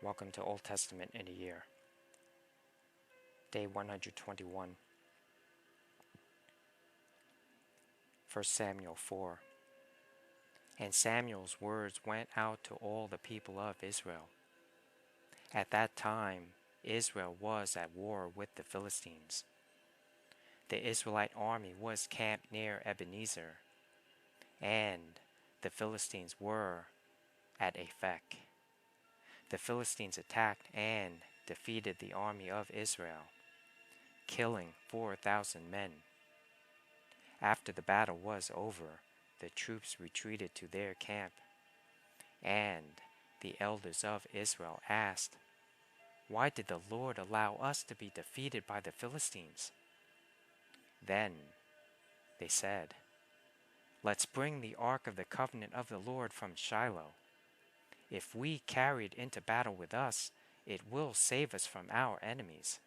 Welcome to Old Testament in a Year. Day 121. 1 Samuel 4. And Samuel's words went out to all the people of Israel. At that time, Israel was at war with the Philistines. The Israelite army was camped near Ebenezer, and the Philistines were at Aphek. The Philistines attacked and defeated the army of Israel, killing 4,000 men. After the battle was over, the troops retreated to their camp, and the elders of Israel asked, "Why did the Lord allow us to be defeated by the Philistines?" Then they said, "Let's bring the ark of the covenant of the Lord from Shiloh. If we carry it into battle with us, it will save us from our enemies."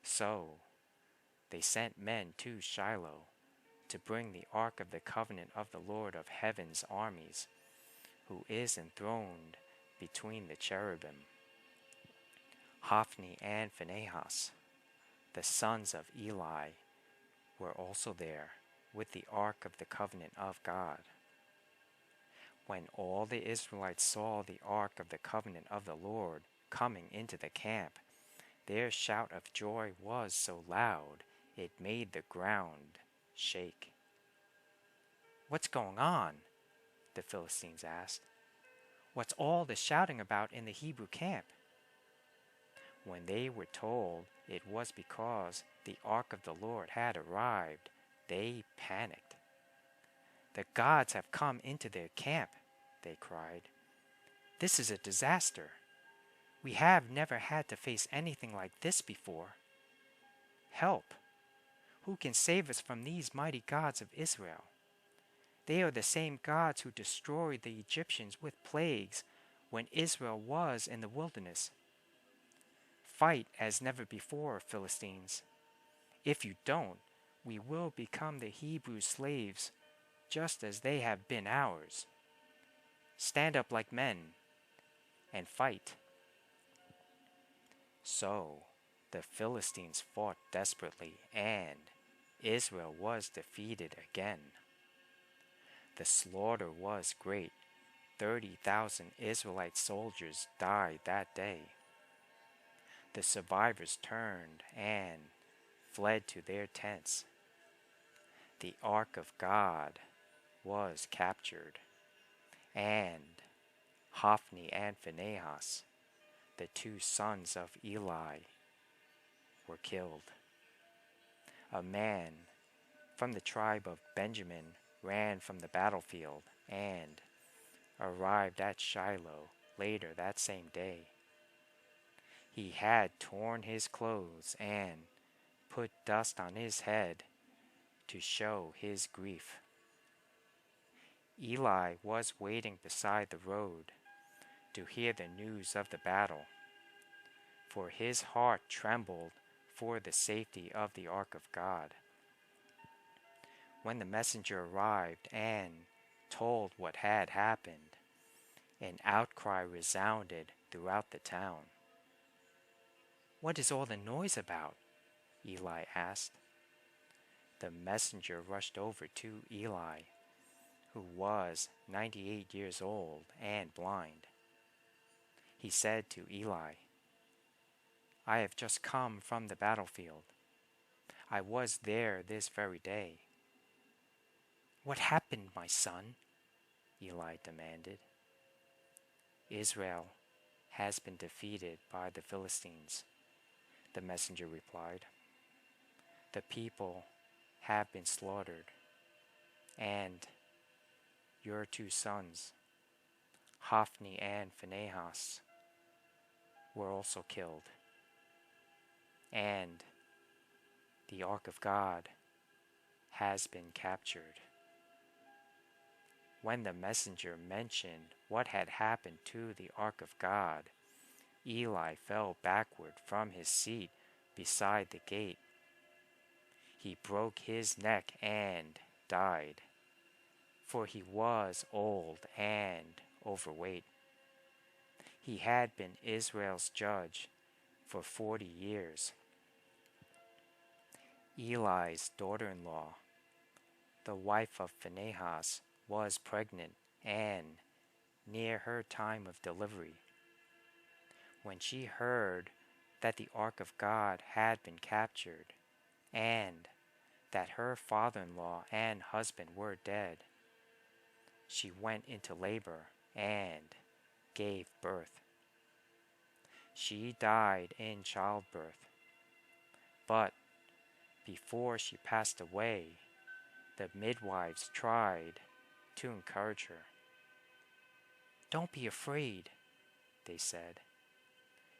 So they sent men to Shiloh to bring the ark of the covenant of the Lord of heaven's armies, who is enthroned between the cherubim. Hophni and Phinehas, the sons of Eli, were also there with the ark of the covenant of God. When all the Israelites saw the ark of the covenant of the Lord coming into the camp, their shout of joy was so loud it made the ground shake. "What's going on?" the Philistines asked. "What's all the shouting about in the Hebrew camp?" When they were told it was because the ark of the Lord had arrived, they panicked. "The gods have come into their camp," they cried. "This is a disaster. We have never had to face anything like this before. Help! Who can save us from these mighty gods of Israel? They are the same gods who destroyed the Egyptians with plagues when Israel was in the wilderness. Fight as never before, Philistines. If you don't, we will become the Hebrew slaves, just as they have been ours. Stand up like men and fight." So the Philistines fought desperately, and Israel was defeated again. The slaughter was great. 30,000 Israelite soldiers died that day. The survivors turned and fled to their tents. The ark of God was captured, and Hophni and Phinehas, the two sons of Eli, were killed. A man from the tribe of Benjamin ran from the battlefield and arrived at Shiloh later that same day. He had torn his clothes and put dust on his head to show his grief. Eli was waiting beside the road to hear the news of the battle, for his heart trembled for the safety of the ark of God. When the messenger arrived and told what had happened, an outcry resounded throughout the town. "What is all the noise about?" Eli asked. The messenger rushed over to Eli, who was 98 years old and blind. He said to Eli, "I have just come from the battlefield. I was there this very day." "What happened, my son?" Eli demanded. "Israel has been defeated by the Philistines," the messenger replied. "The people have been slaughtered, and your two sons, Hophni and Phinehas, were also killed, and the ark of God has been captured." When the messenger mentioned what had happened to the ark of God, Eli fell backward from his seat beside the gate. He broke his neck and died, for he was old and overweight. He had been Israel's judge for 40 years. Eli's daughter-in-law, the wife of Phinehas, was pregnant and near her time of delivery. When she heard that the ark of God had been captured and that her father-in-law and husband were dead, she went into labor and gave birth. She died in childbirth, but before she passed away, the midwives tried to encourage her. "Don't be afraid," they said.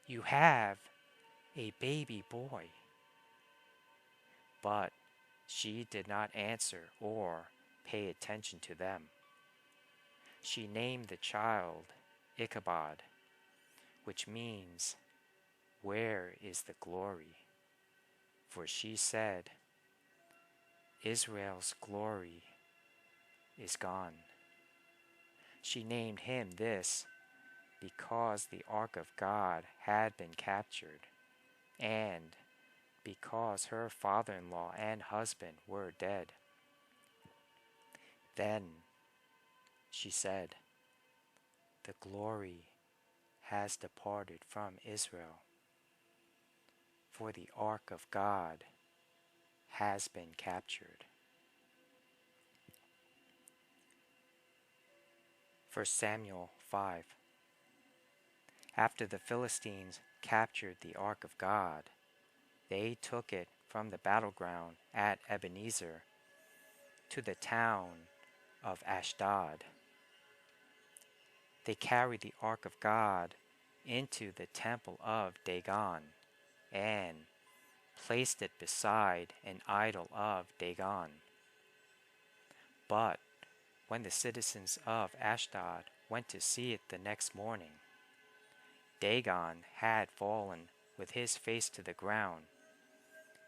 "You have a baby boy." But she did not answer or pay attention to them. She named the child Ichabod, which means, "Where is the glory?" For she said, "Israel's glory is gone." She named him this because the ark of God had been captured, and because her father-in-law and husband were dead. Then she said, "The glory has departed from Israel, for the ark of God has been captured." 1 Samuel 5. After the Philistines captured the ark of God, they took it from the battleground at Ebenezer to the town of Ashdod. They carried the ark of God into the temple of Dagon and placed it beside an idol of Dagon. But when the citizens of Ashdod went to see it the next morning, Dagon had fallen with his face to the ground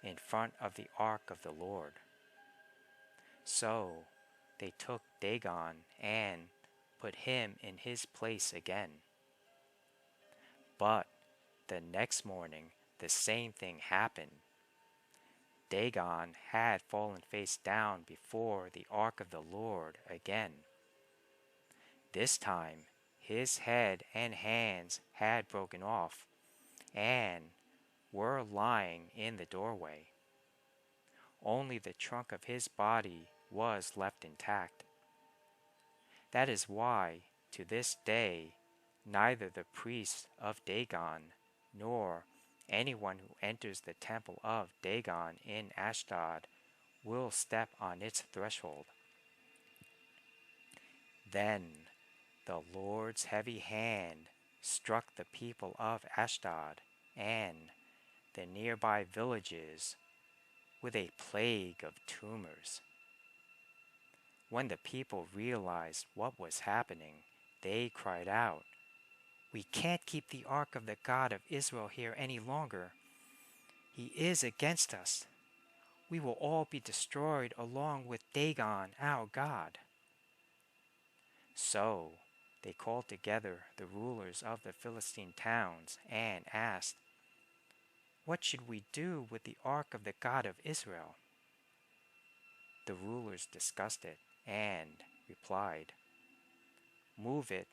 in front of the ark of the Lord. So they took Dagon and put him in his place again. But the next morning the same thing happened. Dagon had fallen face down before the ark of the Lord again. This time his head and hands had broken off and were lying in the doorway. Only the trunk of his body was left intact. That is why, to this day, neither the priests of Dagon nor anyone who enters the temple of Dagon in Ashdod will step on its threshold. Then the Lord's heavy hand struck the people of Ashdod and the nearby villages with a plague of tumors. When the people realized what was happening, they cried out, "We can't keep the ark of the God of Israel here any longer. He is against us. We will all be destroyed along with Dagon, our God." So they called together the rulers of the Philistine towns and asked, "What should we do with the ark of the God of Israel?" The rulers discussed it and replied, "Move it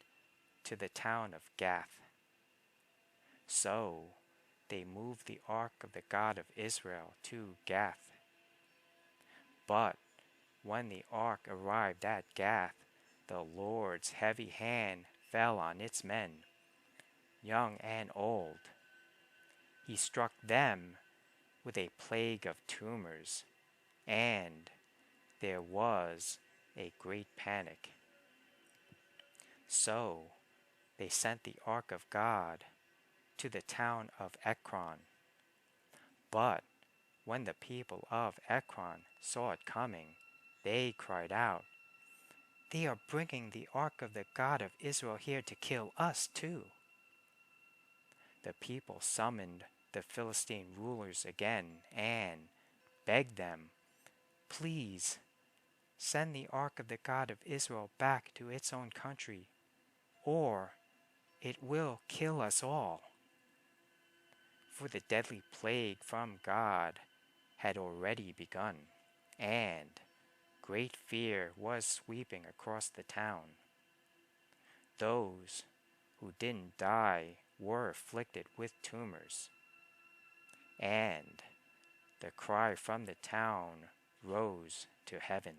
to the town of Gath." So they moved the ark of the God of Israel to Gath. But when the ark arrived at Gath, the Lord's heavy hand fell on its men, young and old. He struck them with a plague of tumors, and there was a great panic. So they sent the ark of God to the town of Ekron. But when the people of Ekron saw it coming, they cried out, "They are bringing the ark of the God of Israel here to kill us too." The people summoned the Philistine rulers again and begged them, "Please send the ark of the God of Israel back to its own country, or it will kill us all. For the deadly plague from God had already begun, and great fear was sweeping across the town. Those who didn't die were afflicted with tumors, and the cry from the town rose to heaven.